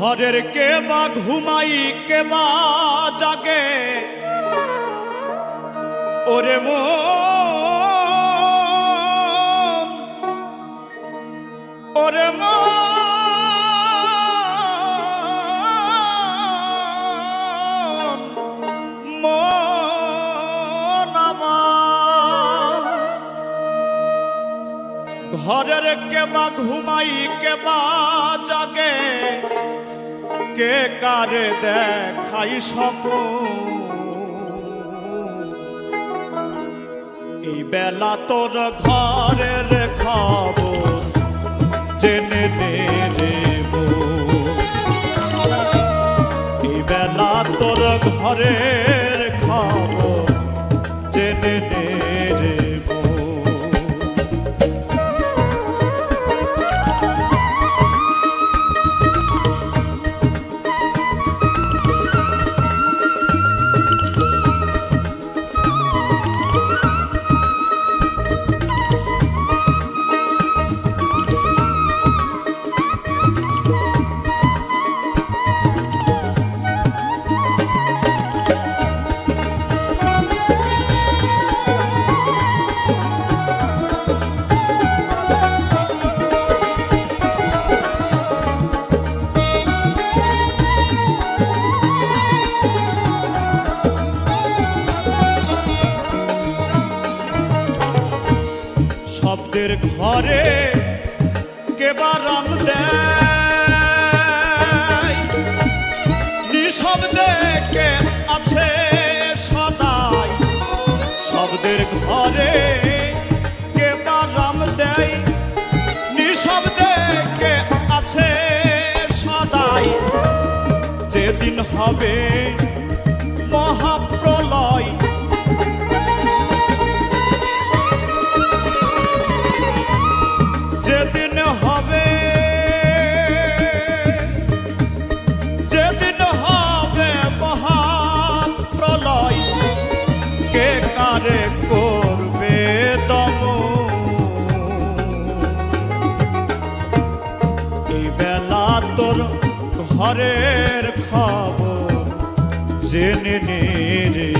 ঘরের কে বা ঘুমাই কে বা জাগে ওরে মন ওরে মন আমার ঘরের কে বা ঘুমাই কে বা জাগে কে কারে দেখাই স্বপ্ন এই বেলা তোর ঘরের খবর জেনে নে রে এই বেলা তোর ঘরের খবর জেনে নে রে শব্দের ঘরে কে বা রাম দেয় নিঃশব্দে কে আছে সদাই শব্দের ঘরে কে বা রাম দেয় নিঃশব্দে কে আছে সদাই যেদিন হবে মহাপ্রলয় যেদিন হবে মহাপ্রলয় কে কারে করবে দম এই বেলা তোর ঘরের খবর জেনে নে রে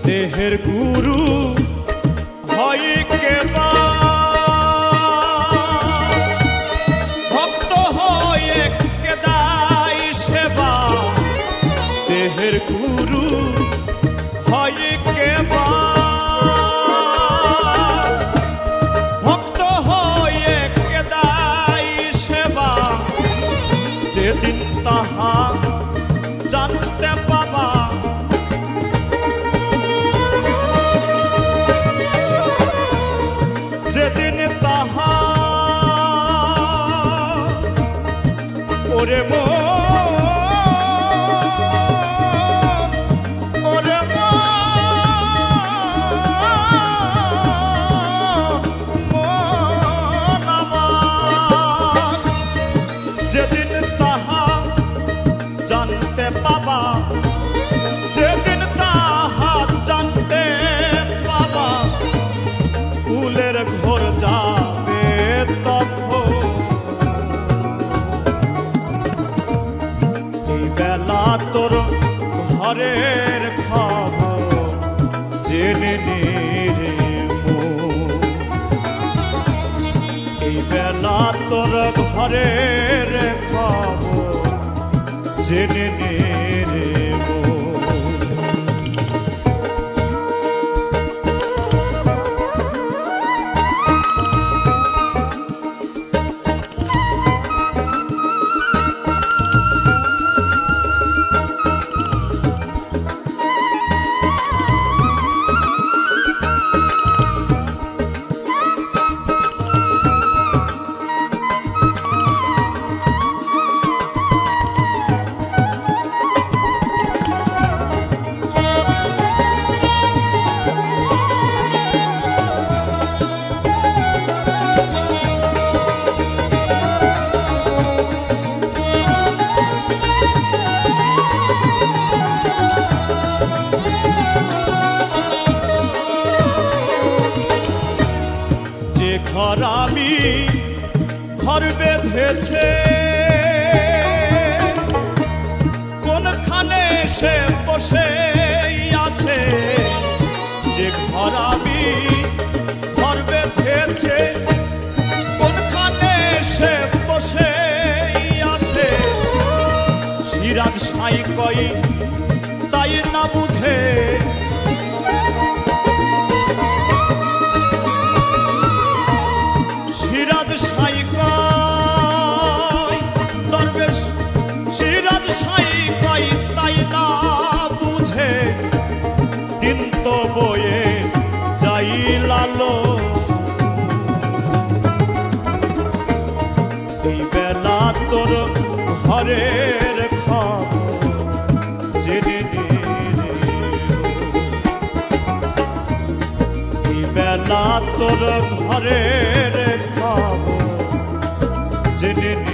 দেহের গুরু হয় কে বা ভক্ত হয়ে কে দায় সেবা দেহের গুরু হয় কে বা ভক্ত হয়ে কে দায় সেবা যেদিন তাহা জানতে পাবা যেদিন তাহা ওরে ওরে মন আমার যেদিন তাহা জানতে পাবা যেদিন তাহা জানতে পাবা ফুলের ঘোর যাবে তখন এই বেলা তোর ঘরের খবর জেনে নে রে এই বেলা তোর ঘরের খবর জেনে নে রে ঘর আমি ঘর বেঁধেছে কোনখানে সে বসে আছে যে ঘর আমি ঘর বেঁধেছে কোনখানে সে বসে আছে সিরাজ সাই কই তাই না বুঝে সিরাজ সাই কই দরবেশ সিরাজ সাই কই তাই না বুঝে দিন তো বয়ে যাই লালো এই বেলা তোর ঘরের খবর জেনে নে এই বেলা তোর ঘরের খবর জেনে নে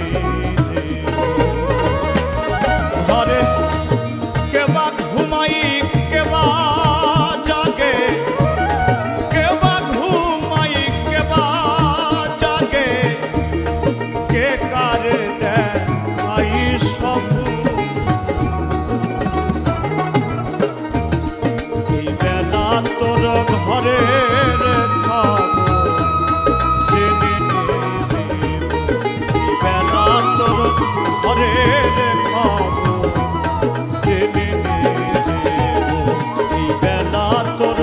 ঘরে কেবা ঘুমাই কেবা জাগে কেবা ঘুমাই কেবা জাগে কে কার দেখাই সব এই বেলা তোর ঘরের খবর জেনে নে এই বেলা তোর ঘরের খবর জেনে নে এই বেলা তোর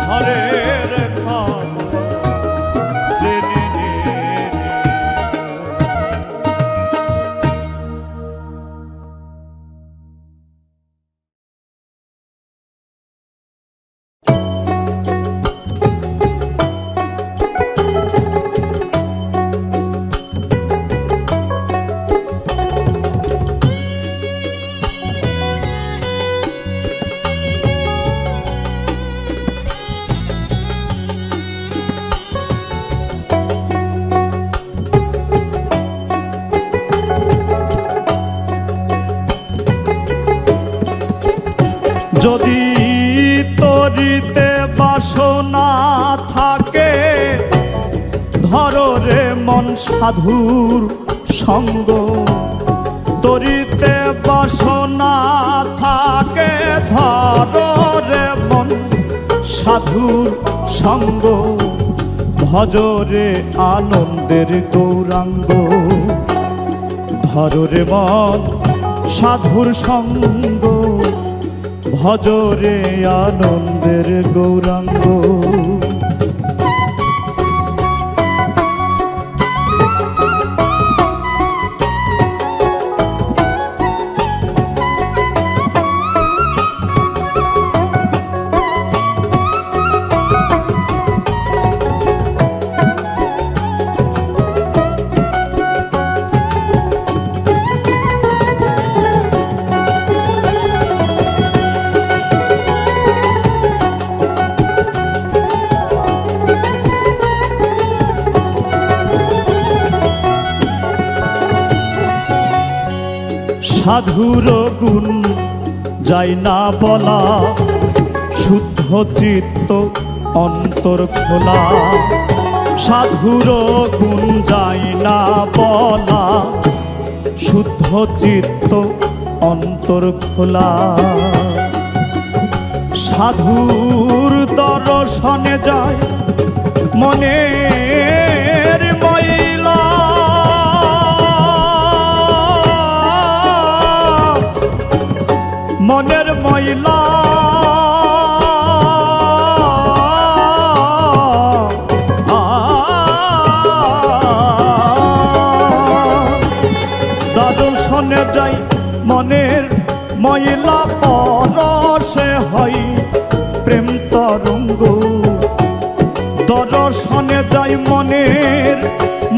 ঘরের খবর জেনে নে যদি তরিতে বাসনা থাকে ধরো রে মন সাধুর সঙ্গ তরিতে বাসনা থাকে ধরো রে মন সাধুর সঙ্গ ভজরে আনন্দের গৌরাঙ্গ ধরো রে মন সাধুর সঙ্গ ভজরে আনন্দের গৌরাঙ্গ সাধুর গুণ যাই না বলা শুদ্ধ চিত্ত অন্তর খোলা সাধুর গুণ যাই না বলা শুদ্ধ চিত্ত অন্তর খোলা সাধুর দর্শনে যায় মনের ময়লা মনের ময়লা দর্শনে যাই মনের ময়লা পরশে হয় প্রেম তরঙ্গ দর্শনে যাই মনের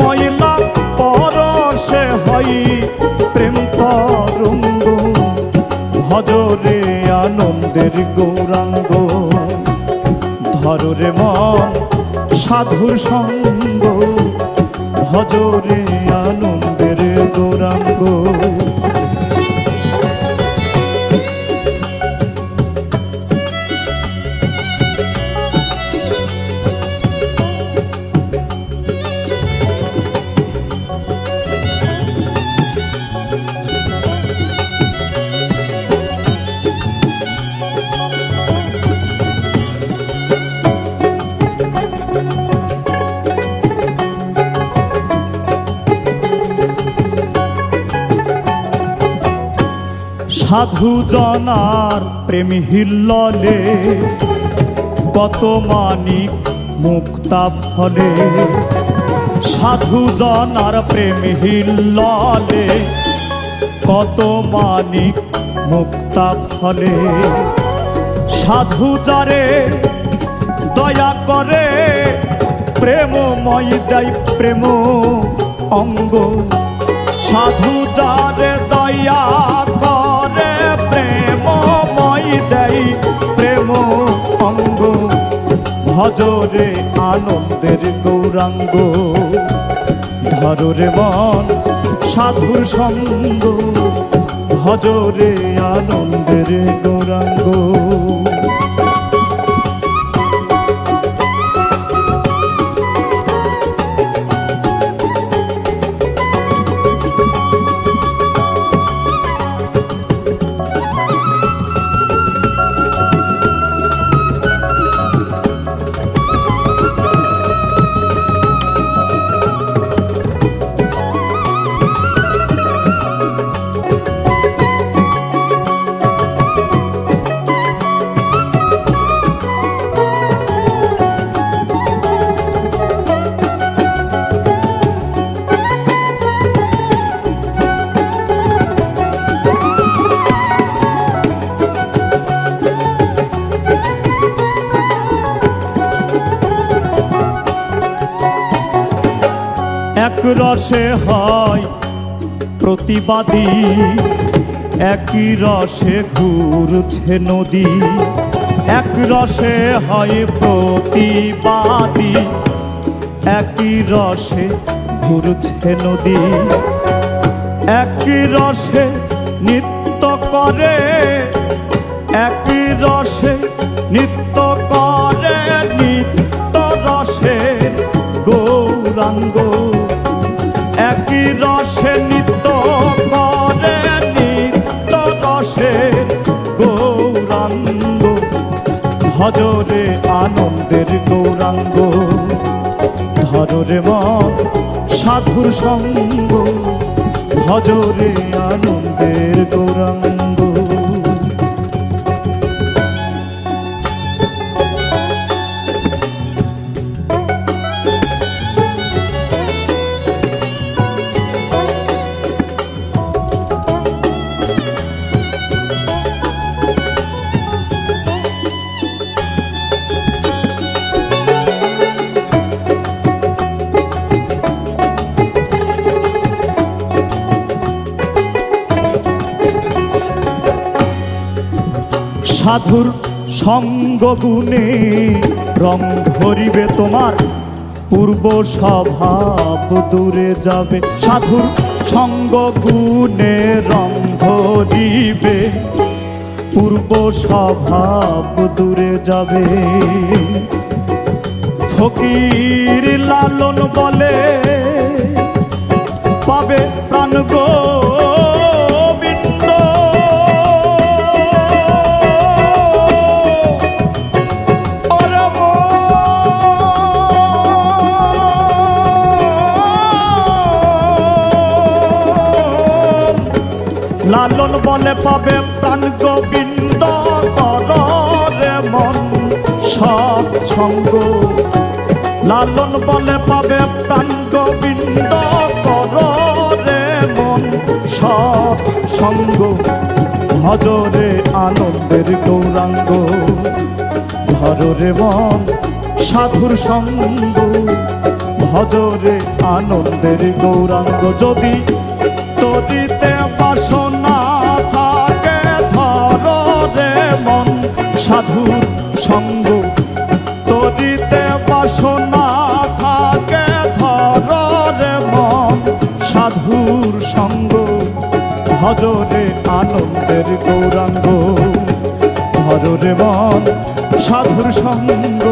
ময়লা পরশে হয় প্রেম তরঙ্গ ভজরে আনন্দের গৌরাঙ্গ ধরো রে মন সাধুর সঙ্গ ভজরে আনন্দের গৌরাঙ্গ সাধু জনার প্রেম হিল্ললে কত মানিক মুক্তা ফলে, সাধু জনার প্রেম হিল্ললে কত মানিক মুক্তা ফলে। সাধু যারে দয়া করে প্রেমময় দেয় প্রেম অঙ্গ, সাধু যারে দয়া করে প্রেমময় দেয় প্রেম অঙ্গ। ভজরে আনন্দের গৌরাঙ্গ, ধররে মন সাধুর সঙ্গ, ভজরে আনন্দের গৌরাঙ্গ। এক রসে হয় প্রতিবাদী, একই রসে ঘুরছে নদী। এক রসে হয় প্রতিবাদী, একই রসে ঘুরছে নদী। একই রসে নৃত্য করে, একই রসে নৃত্য করে, নিত্য রসের গৌরাঙ্গ। একই রসে নৃত্য করে, নিত্য রসের গৌরাঙ্গ। ভজরে আনন্দের গৌরাঙ্গ, ধররে মন সাধুর সঙ্গ, ভজরে আনন্দের গৌরাঙ্গ। সাধুর সঙ্গ গুণে রং ধরিবে তোমার, পূর্ব স্বভাব দূরে যাবে। সাধুর সঙ্গ গুণে রং ধরিবে, পূর্ব স্বভাব দূরে যাবে। ফকির লালন বলে পাবে প্রাণ গোবিন্দ, লালন বলে পাবে প্রাণ গোবিন্দ। কররে মন সৎসঙ্গ, লালন বলে পাবে প্রাণ গোবিন্দ। কররে মন সৎসঙ্গ, ভজরে আনন্দের গৌরাঙ্গ। ধররে মন সাধুর সঙ্গ, ভজরে আনন্দের গৌরাঙ্গ। যদি তরিতে বাসনা থাকে, ধররে মন সাধুর সঙ্গ। তরিতে বাসনা থাকে, ধররে মন সাধুর সঙ্গ, ভজরে আনন্দের গৌরাঙ্গ। ধররে মন সাধুর সঙ্গ,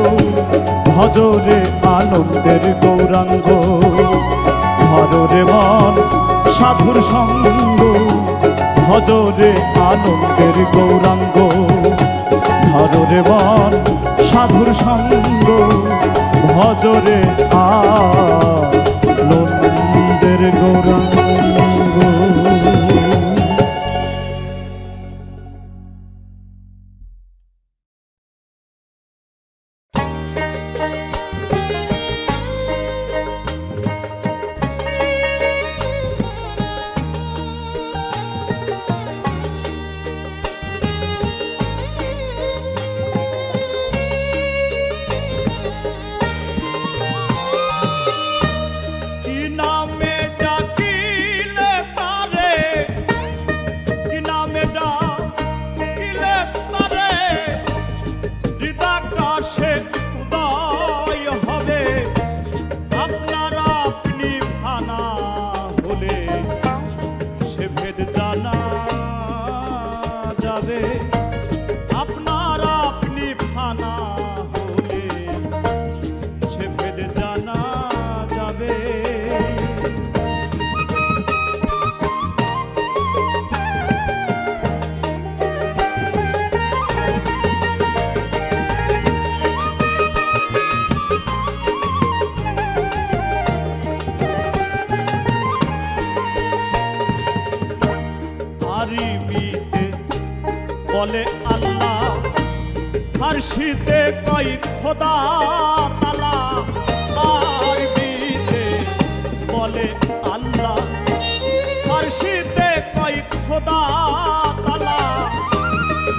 ভজরে আনন্দের গৌরাঙ্গ। ধররে মন সাধুর সঙ্গ, ভজরে আনন্দের গৌরাঙ্গ। ধররে মন সাধুর সঙ্গ, ভজরে আনন্দের গৌরাঙ্গ। বলে আল্লাহ, ফার্সিতে কয় খোদা তালা, আরবিতে বলে আল্লাহ, ফার্সিতে কয় খোদা তালা।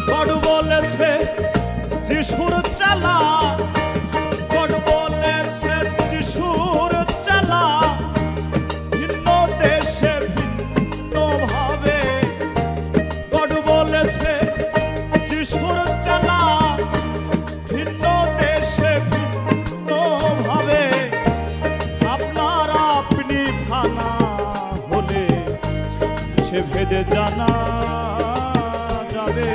গড বলেছে যিশুর চালা, গড বলেছে যিশুর চালা, ভিন্ন দেশে ভিন্ন ভাবে। গড বলেছে যিশুর চালা, ভিন্ন দেশে ভিন্ন ভাবে। আপনার আপনি ফানা হলে সে ভেদে জানা যাবে।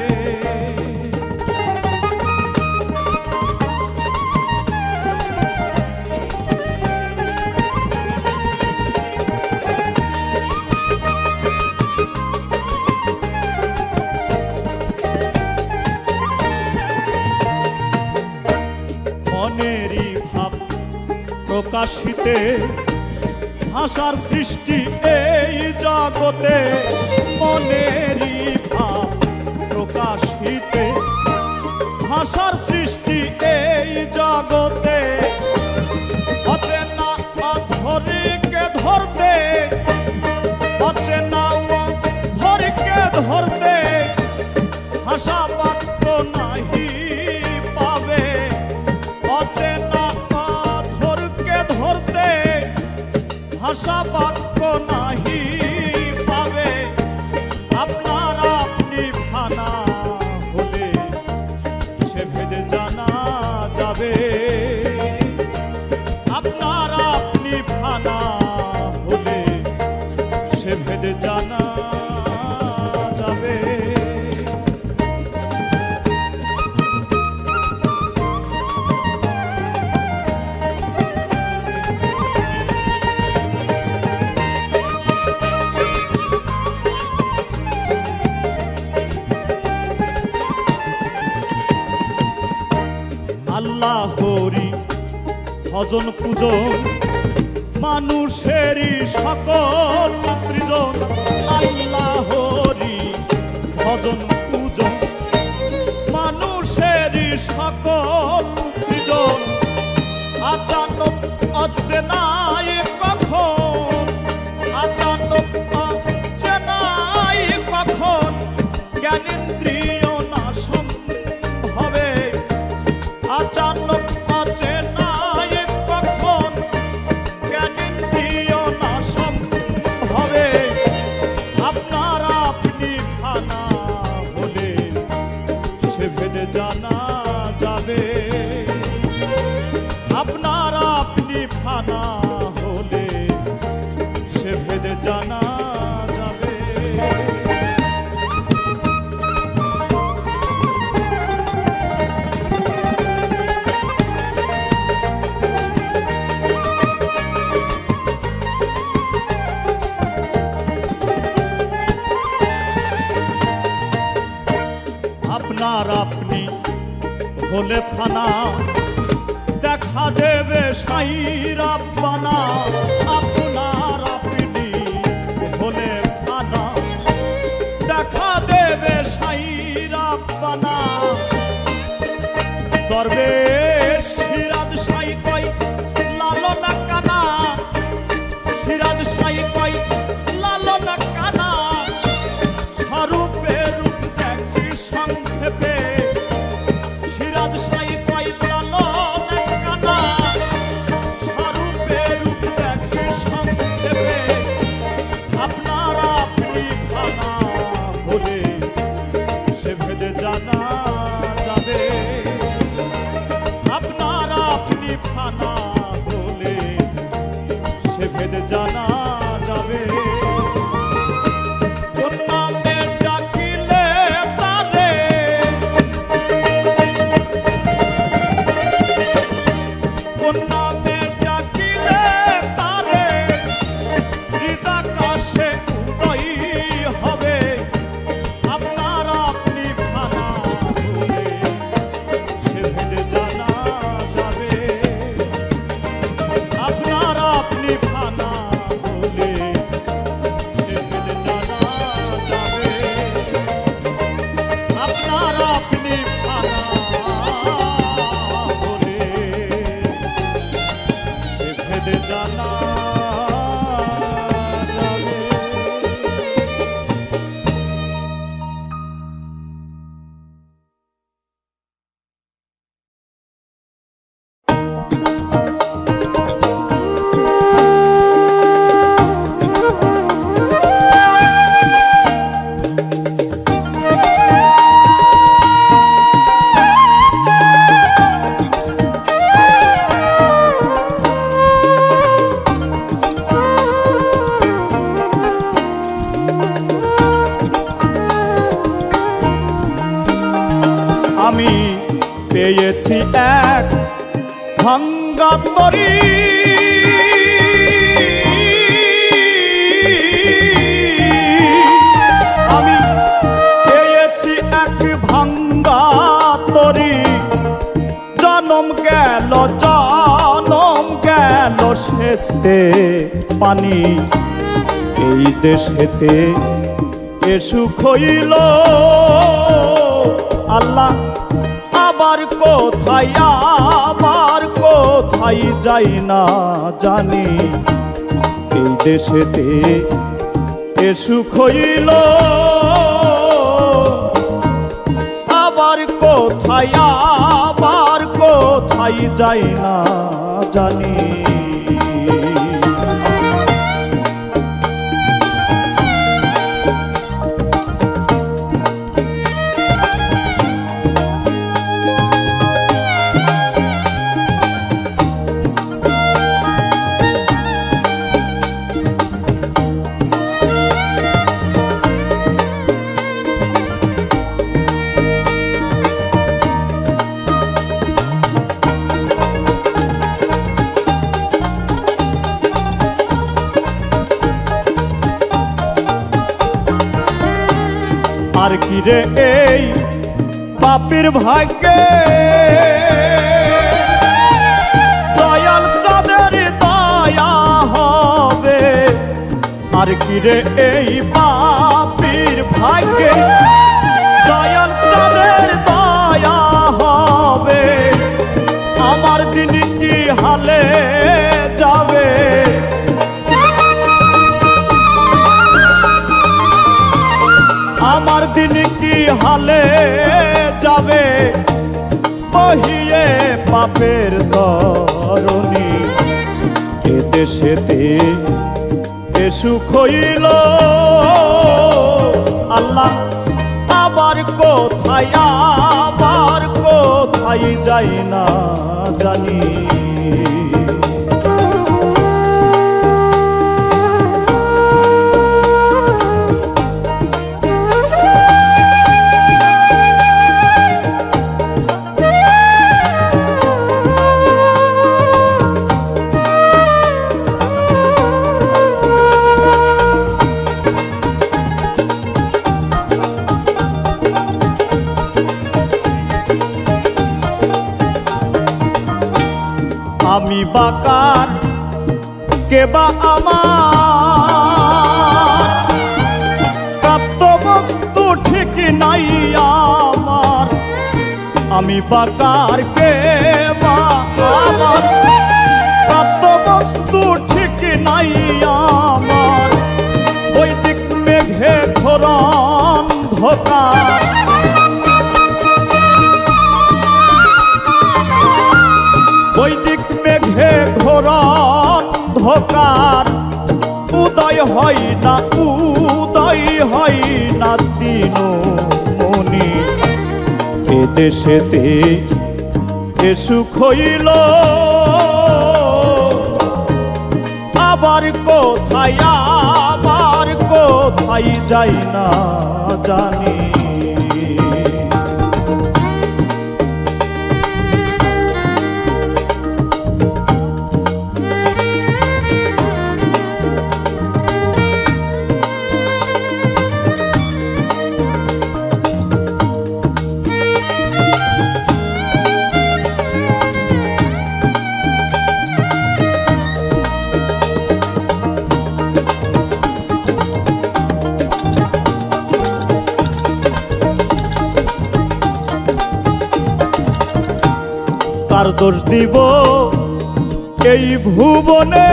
মনেরই ভাব প্রকাশিতে ভাষার সৃষ্টি এই জগতে। মনেরই ভাব প্রকাশিতে ভাষার সৃষ্টি এই জগতে। অচেনা অধরকে ধরতে, অচেনা অধরকে ধরতে, ভাষা বাক্য নাহি পাবে। অচেনা অধরকে ধরতে, ভাষা বাক্য নাহি পাবে। আপনার আপনি ফানা হলে সে ভেদে জানা যাবে। আপনার আপনি ফানা হলে সে ভেদে জানা যাবে। আল্লাহ হরি ভজন পূজন মানুষেরই সকল সৃজন। আল্লাহ হরি ভজন পূজন মানুষেরই সকল সৃজন। আচানক অচেনাই কখন, আচানক অচেনাই কখন, জ্ঞানেন্দ্রিয় নাশম হবে। আচানক অচেনাই কখন, জ্ঞানেন্দ্রিয় নাশম হবে। আপনার আপনি ফানা হলে সে ভেদে জানা যাবে। আপনার আপনি ফানা হলে সে ভেদে জানা যাবে। আপনার আপনি হলে ফানা, দেখা দেবে সাই রাব্বানা। আপনার আপনি হলে ফানা, দেখা দেবে সাই রাব্বানা। দরবেশ সিরাজ সাই কয় লালনা কানা, সিরাজ সাই কয় লালনা কানা। স্বরূপে রূপ দেখি সংক্ষেপে, সিরাজ সাই কয় লালনা কানা। স্বরূপে রূপ দেখি সংক্ষেপে। আপনার আপনি ফানা হলে সে ভেদে জানা যাবে। আপনার আপনি ফানা হলে সে ভেদে জানা যাবে। কোন নামে ডাকিলে তারে, কোন নামে ডাকিলে তারে, হৃদাকাশে উদয় হবে। আপনার আপনি ফানা হলে সে ভেদে জানা যাবে। আপনার আপনি ফানা জানা যাবে। আমি পেয়েছি এক ভাঙ্গা তরি, আমি পেয়েছি এক ভাঙ্গা তরি। জনম গেল সেচতে পানি, এই দেশেতে এ সুখ হইল। আল্লাহ আবার কোথায় যাই না জানি, এই দেশেতে এ সুখ হইল। আবার কোথায় যাই না জানি। আর কি রে এই পাপীর ভাগ্যে, দয়াল চাঁদের দয়া হবে। আর কি রে এই পাপীর ভাগ্যে, দয়াল চাঁদের দয়া হবে। আমার দিন কি হালে যাবে, আমার দিন কি হালে যাবে। বহিয়ে পাপের তরণী, এ দেশেতে এ সুখ হইল। আল্লাহ আবার কোথায় যাই না জানি। আমি বাকার কেবা আমার, প্রাপ্ত বস্তু ঠিক নাই আমার। আমি বাকার কেবা আমার, প্রাপ্ত বস্তু ঠিক নাই আমার। বৈদিক মেঘে ঘোর অন্ধকার, বৈদিক মেঘে ঘোর অন্ধকার। উদয় হয় না দিন মনি, এ দেশেতে এ সুখ হইল। আবার কোথায় যাই না জানি। কার দোষ দিব এই ভুবনে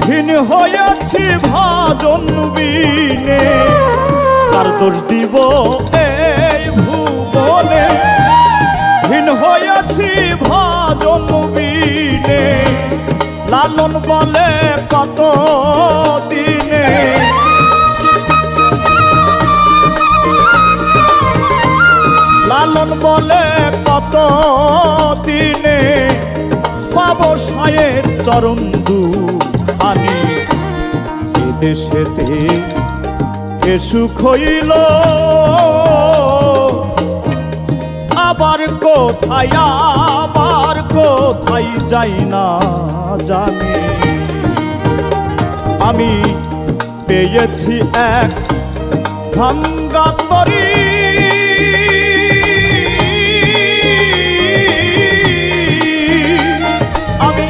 হীন হয়েছি ভাজন বিনে, কার দোষ দিব এই ভুবনে হীন হয়েছি ভাজন বিনে। লালন বলে কত দিনে, লালন বলে কত দিনে পাব সায়ের চরণ দুখানি। এদেশেতে এ সুখ হইল আবার কোথায়, আবার কোথায় যাই না জানি। আমি পেয়েছি এক ভাঙ্গা তরি, আমি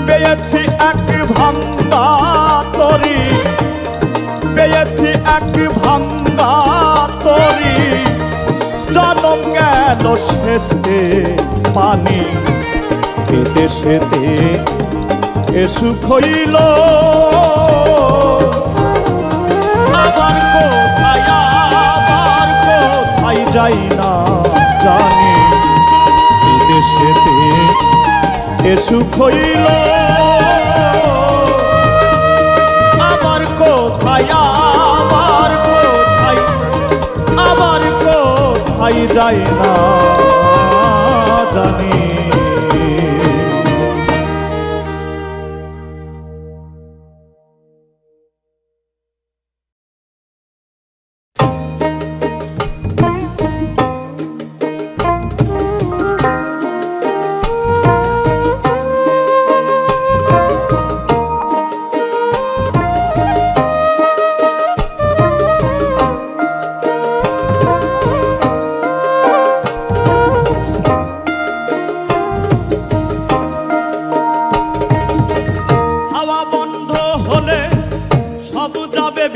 পেয়েছি এক ভাঙ্গা তরি, পেয়েছি এক ভাঙ্গা তরি। জনম গেল শেষে পানি, এদেশেতে এ সুখ হইল আবার কোথায়, আবার কোথায় যাই না জানি। এদেশেতে এ সুখ হইল আবার কোথায়, আবার কোথায়, আবার কোথায় যাই না জানি।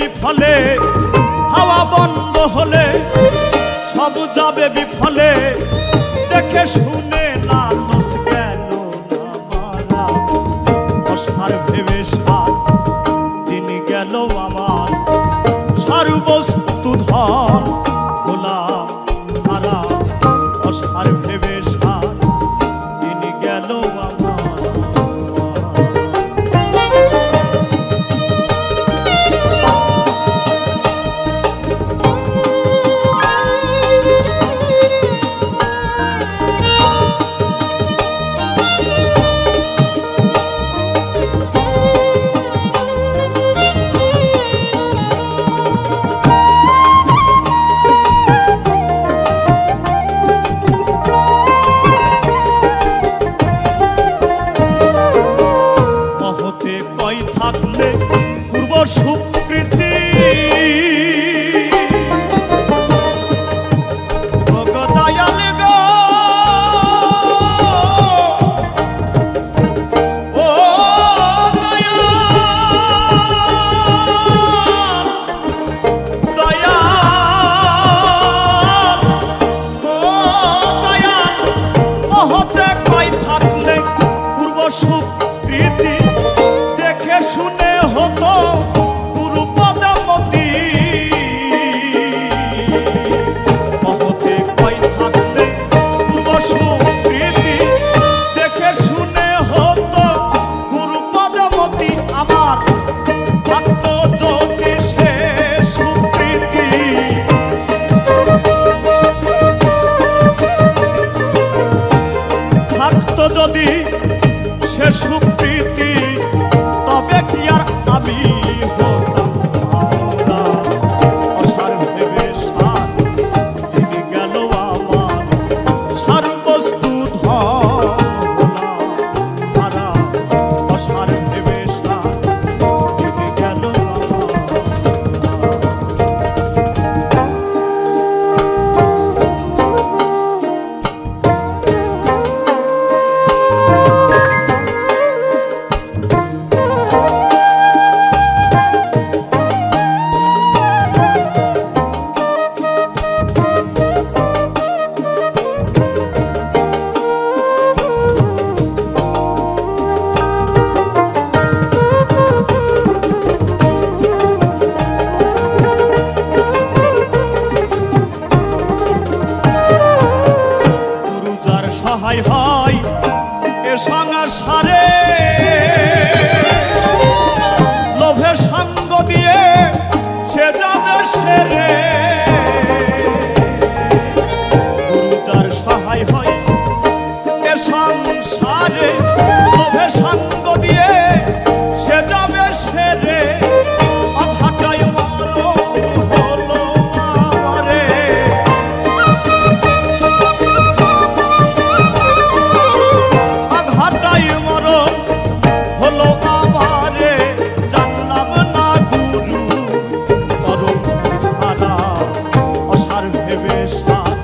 বিফলে হাওয়া বন্ধ হলে সব যাবে বিফলে, দেখে শুনে লালস গেল না মারা। অসার ভেবে সার দিন গেল আমার, সর্বস্তু ধন হলাম হারা। অসার ভেবে সার দিন গেল আমার। সুকৃতি দয়াল গো, ও দয়াল দয়াল, ও দয়াল মহতে কয় থাকলে পূর্ব সুকৃতি, দেখে শুনে হতো গুরুপদমতি। মহতে কয় থাকতে পূর্ব সুকৃতি, দেখে শুনে হতো গুরুপদমতি। আমার ভক্ত যদি সে সুকৃতি, ভক্ত যদি সে সুকৃতি, তবে কি আর আমি হতাম আমরা। অসার ভেবে সার দিন গেল আমার, সর্বস্তু ধন হলাম হারা। অসার ভেবে সার দিন গেল আমার। সংসারে লোভে সঙ্গ দিয়ে সে যাবে সেরে গুরু যার সহায় হয় এ সংসারে লোভে সঙ্গ দিয়ে সে যাবে সেরে অঘাটাই মরণ হলো আমারে অঘাটাই মরণ হলো আমারে জানলাম না গুরু পরম ধারা অসার ভেবে সার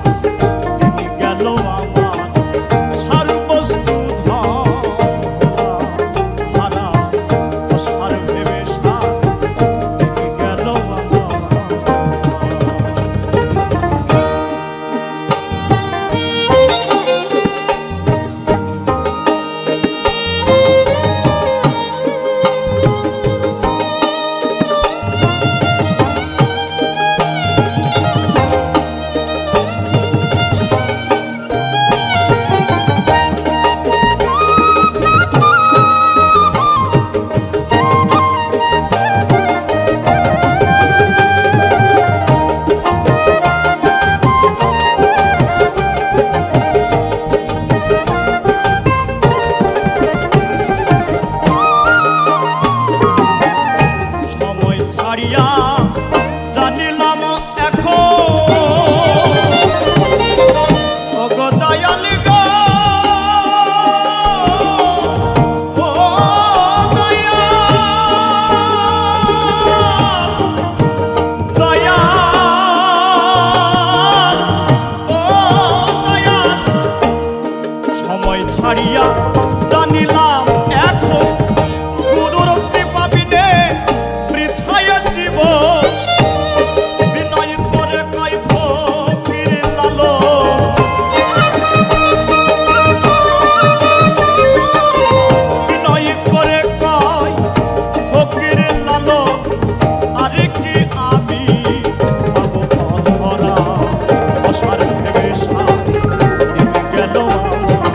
তিনি গেল আমার সার বস্তু ধারা অসার ভেবে সার তিনি গেল আমার সময় ছাড়িয়া জানিলাম এখন ওগো দয়াল গো ও দয়াল ও দয়াল সময় ছাড়িয়া জানিলাম এখন গুরুর কৃপা বিনে বৃথায় জীবন বিনয় করে কয় ফকির লালো বিনয় করে কয় ফকির লালো আরে কি আমি পাবো পথরা অসার ভেবে সার তিনি গেল আমার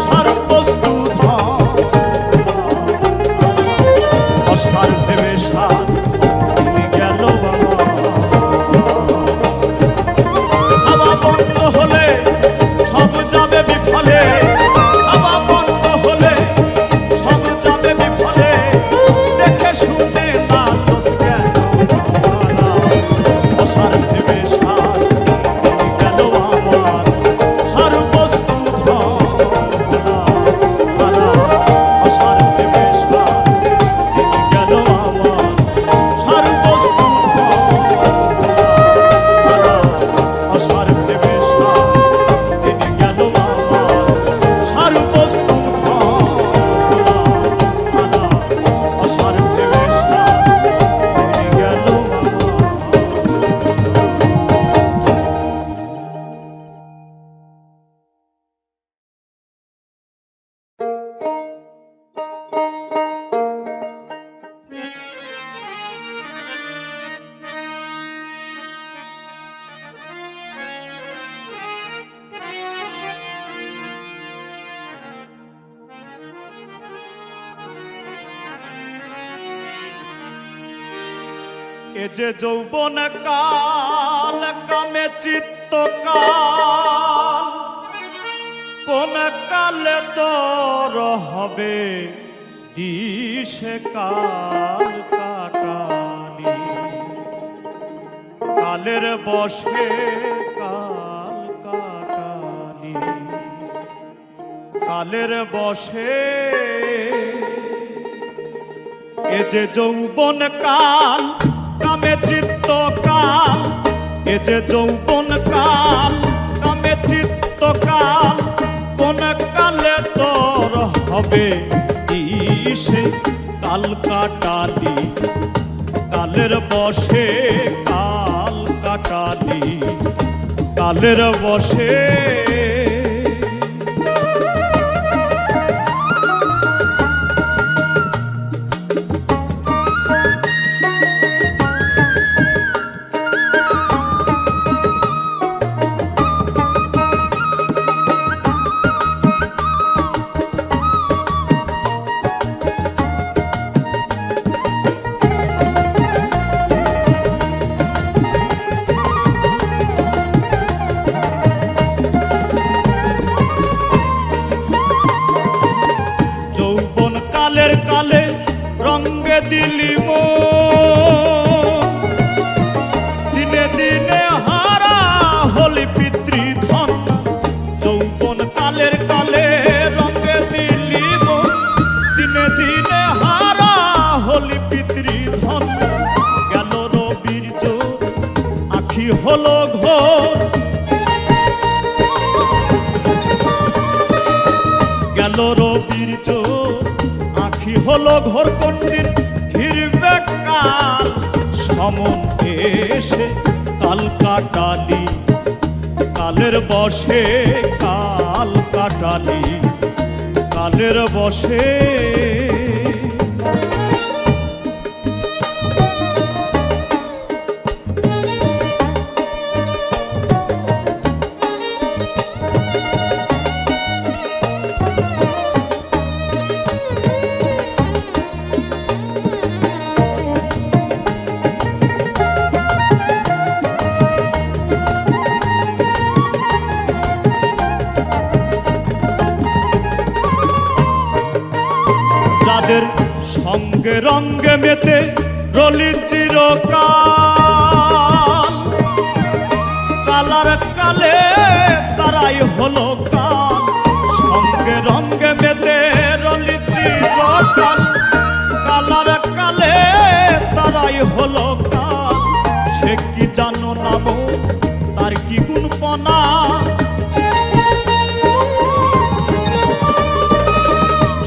সার বস্তু অসার ভেবে সার তিনি গেল হাওয়া বন্ধ হলে সব যাবে বিফলে হাওয়া বন্ধ হলে সব যাবে বিফলে দেখে শুনে না দোষ গেল অসার ভেবে সার তিনি গেল আমার সার বস্তু অসার ভেবে সার তিনি গেল আমার সার বস্তু অসার ভেবে সার তিনি গেল আমার সার বস্তু অসার ভেবে সার তিনি গেল আমার এ যে যৌবন কাল কামে চিত্ত কাল কোন কালে তোর হবে দিশে কাল কাটালি কালের বশে কাল কাটালি কালের বশে এ যে যৌবন কাল কামে চিত্ত কাল এ যে যৌবন কাল কামে চিত্ত কাল কোন কালে তোর হবে দিশে কাল কাটালি কালের বশে কাল কাটালি কালের বশে কালের কালে রঙ্গে দিলি মন, দিনে দিনে হারা হলি পিতৃধন। যৌবন কালের কালে রঙ্গে দিলি মন, দিনে দিনে হারা হলি পিতৃধন। গেল রবির জোর আখি হলো ঘোর, গেল রবির জোর আখি হলো ঘোর। কোন দিন ফিরবে কাল সমন এসে, কাল কাটালি কালের বসে, কাল কাটালি কালের বসে। যাদের সঙ্গে রঙ্গে মেতে রলি চিরকাল, কালার কালে তারাই হলো কাল। সঙ্গে রঙ্গে মেতে রলি চিরকাল, কালার কালে তারাই হলো কাল। সে কি জানো নাম তার কি গুণপনা,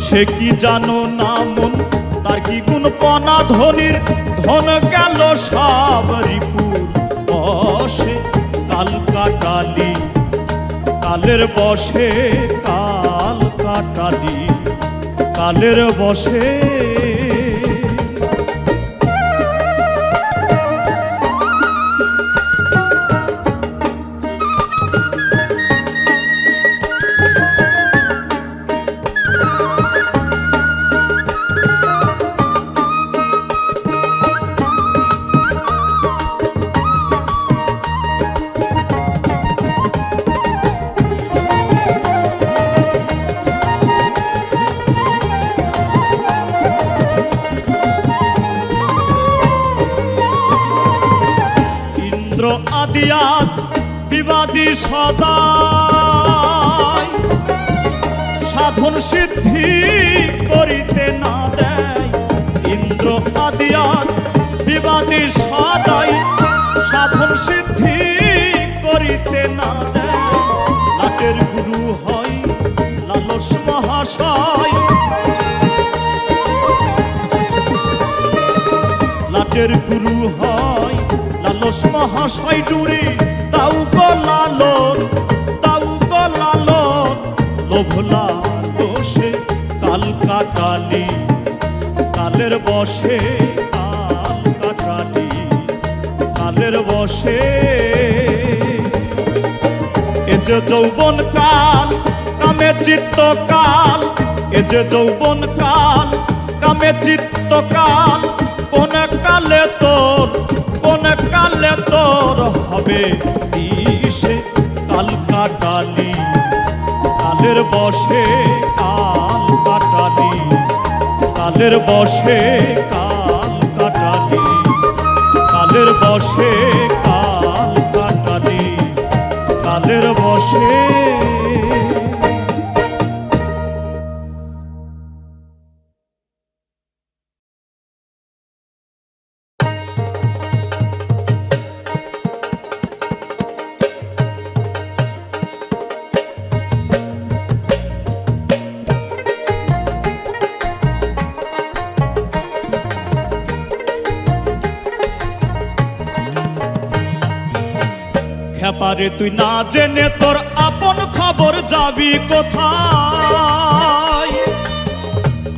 সে কি জানো না মন তার কি গুণপনা। ধনির ধন গেল সব রিপুর বসে, কাল কাটালি কালের বসে, কাল কাটালি কালের বসে। আদি আজ বিবাদী সদাই, সাধন সিদ্ধি করিতে না দেয়। ইন্দ্র আদি আজ বিবাদী সদাই, সাধন সিদ্ধি করিতে না দেয়। লাটের গুরু হয় লালস মহাশয়, লাটের গুরু হয় লালস মহাশয়। ডুরি তাও গো লালন, তাও গো লালন, লোভ লালসে কাল কাটালি কালের বসে, কাল কাটালি কালের বসে। এ যে যৌবন কাল কামে চিত্ত কাল, এ যে যৌবন কাল কামে চিত্ত কাল। কোন কালে তোর, কোন কালে তোর হবে দিশে, কাল কাটালি কালের বসে, কাল কাটালি কালের বসে, কাল কাটালি কালের বসে, কাল কাটালি কালের বসে। খেপারে তুই না জেনে তোর আপন খবর যাবি কোথায়?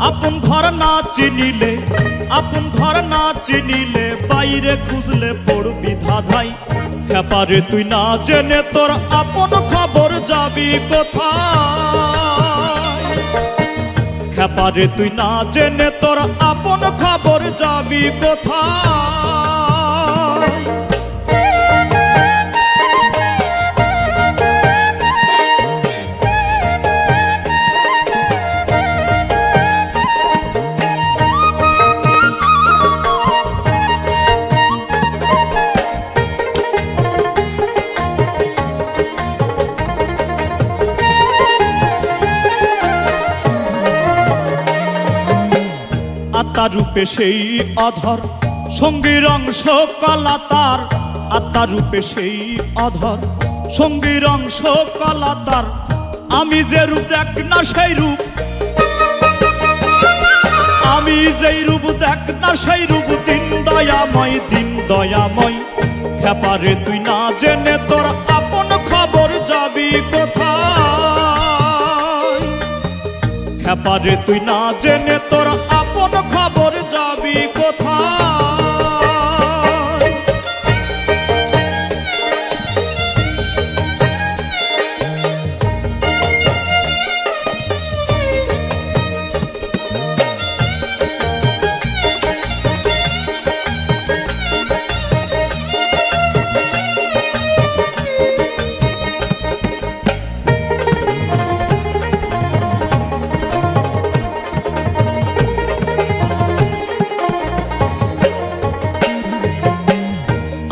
আপন ঘর না চিনিলে, আপন ঘর না চিনিলে বাইরে খুঁজলে পড়বি ধাঁধাই। খেপারে তুই না জেনে তোর আপন খবর যাবি কোথায়? খেপারে তুই না জেনে তোর আপন খবর যাবি কোথায়? আত্মারূপে সেই অধর, সঙ্গীর অংশ কলা তার। আত্মারূপে সেই অধর, সঙ্গীর অংশ কলা তার। আমি যে রূপ দেখ না সেই রূপ, আমি যেই রূপ দেখ না সেই রূপ। দিন দয়াময়, দিন দয়াময়। খেপারে তুই না জেনে তোর আপন খবর যাবি কোথায়? খেপারে তুই না জেনে তোর আপন খবর যাবি কোথায়?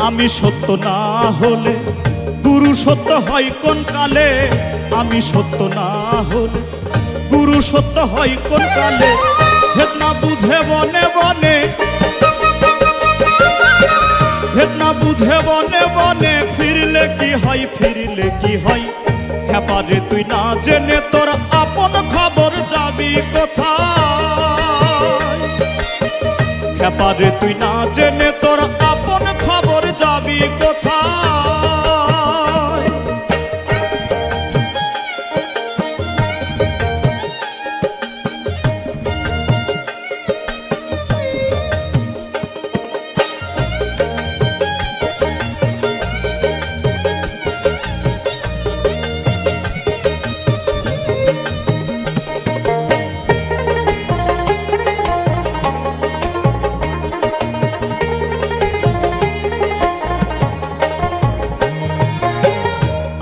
আমি সত্য না হলে গুরু সত্য হয় কোন কালে? আমি সত্য না হলে গুরু সত্য হয় কোন কালে? ভেদ না বুঝে বনে বনে, ভেদ না বুঝে বনে বনে। ফিরলে কি হয়, ফিরলে কি হয়? খেপারে তুই না জেনে তোর আপন খবর যাবি কোথায়? খেপারে তুই না জেনে তোর আপন খবর যাবি কোথায়?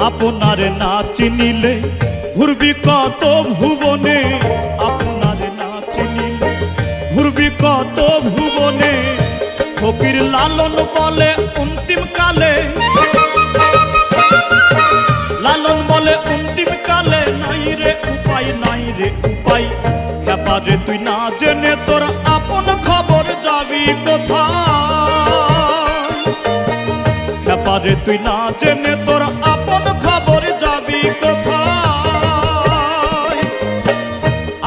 আপনার না চিনিলে ঘুরবি কত ভুবনে। আপনার না চিনিলে ঘুরবি কত ভুবনে। ফকির লালন বলে অন্তিম কালে, লালন বলে অন্তিম কালে। নাই রে উপায়, নাই রে উপায়। খেপারে তুই না জেনে তোর আপন খবর যাবি কোথায়? খেপারে তুই না জেনে তোর আপন খবর যাবি কোথায়?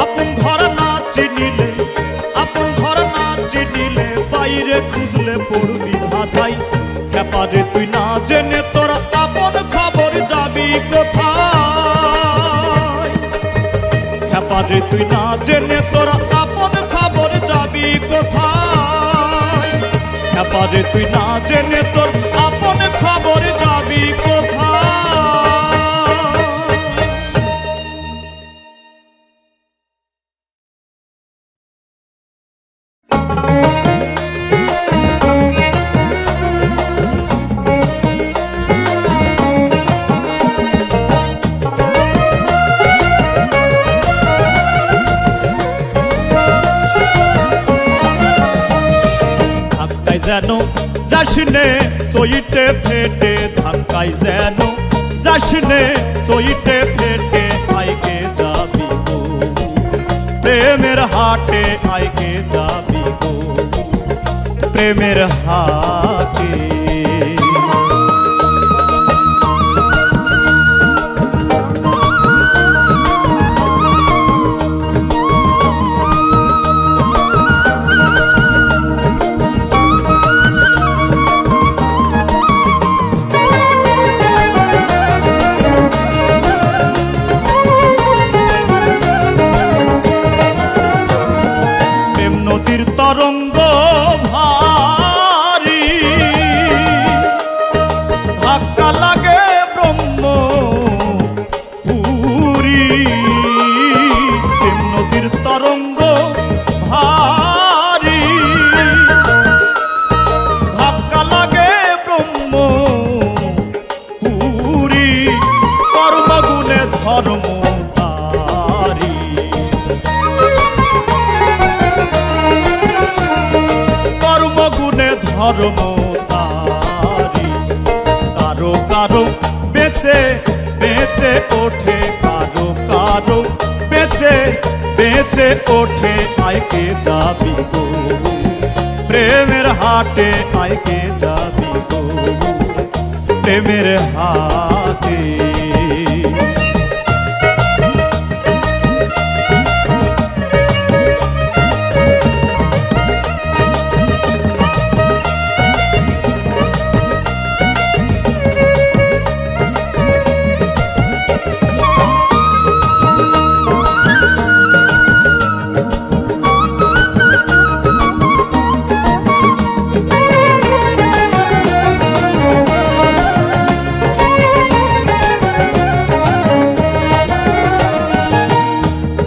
আপন ঘর না চিনিলে, আপন ঘর না চিনিলে। বাইরে খুঁজলে পড়বি ধাঁধাই। খেপারে তুই না জেনে তোর আপন খবর যাবি কোথায়? খেপারে তুই না জেনে তোর আপন খবর যাবি কোথায়? খেপারে তুই না জেনে তোর আপন খবর যাবি কোথায়? যেন যাসনে চইটে ফেটে, ধাক্কায় যেন যাসনে চইটে ফেটে। আইকে যাবি গো প্রেমের হাটে, আইকে যাবি গো প্রেমের হাটে। তরঙ্গ ভারী ধাক্কা লাগে ব্রহ্ম পুরী। প্রেম নদীর তরঙ্গ ভারী ধাক্কা লাগে ব্রহ্ম পুরী। কর্মগুণে ধর্ম ধর্ম তারি। কারো কারো বেঁচে বেঁচে ওঠে, কারো কারো বেঁচে বেঁচে নেচে ওঠে আইকে যাবি গো, প্রেমের হাটে আইকে যাবি গো, প্রেমের হাটে।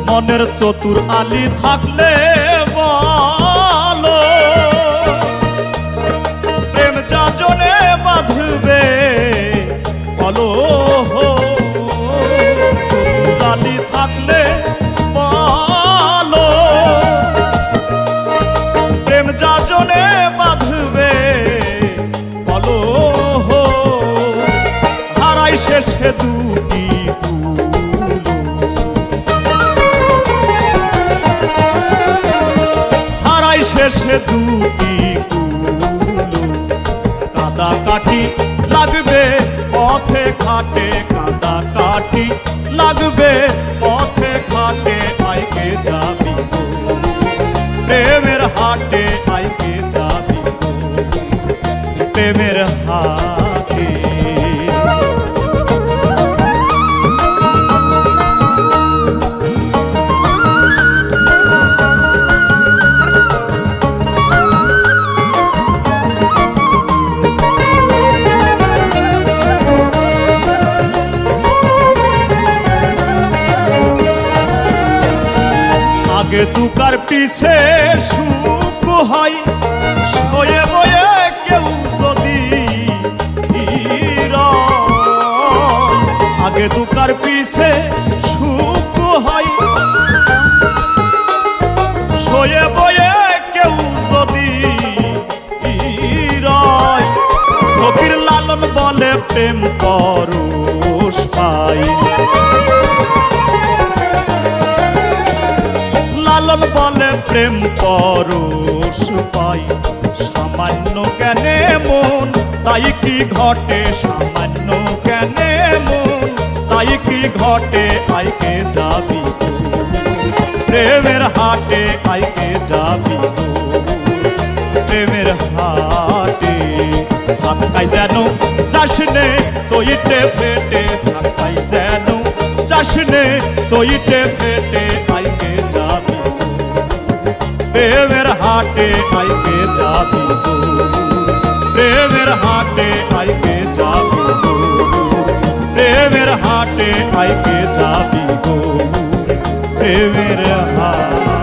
মনের চতুর আলী থাকলে বলো, প্রেম যাজনে বাঁধবে বলো, চতুর আলী থাকলে বলো, প্রেম যাজনে বাঁধবে বলো, হারাই শেষে দুটি শেষে দুটি কুলো, কাদা কাটি লাগবে পথে ঘাটে, কাদা কাটি লাগবে পথে ঘাটে, আইকে যাবি গো, প্রেমের হাটে আইকে যাবি গো, প্রেমের হাটে। আগে দুকার পিছে সুখ হয়, শোয়ে বয়ে কেউ যদি আগে দুকার পিছে সুখ হয়, শোয়ে বয়ে কেউ যদি ফকির লালন বলে প্রেম পরশ পাই, লালন বলে প্রেম পরশ পাই, সামান্য জ্ঞানে মন তাই কি ঘটে, সামান্য জ্ঞানে মন তাই কি ঘটে, আইকে যাবি গো, প্রেমের হাটে আইকে যাবি গো, প্রেমের হাটে। ধাক্কাই যেন যাসনে চইটে ফেটে, ধাক্কাই যেন যাসনে চইটে ফেটে, আইকে যাবি গো, প্রেমের হাটে আইকে যাবি গো, প্রেমের হাটে আইকে যাবি গো, প্রেমের হাটে আইকে যাবি গো, প্রেমের হাটে।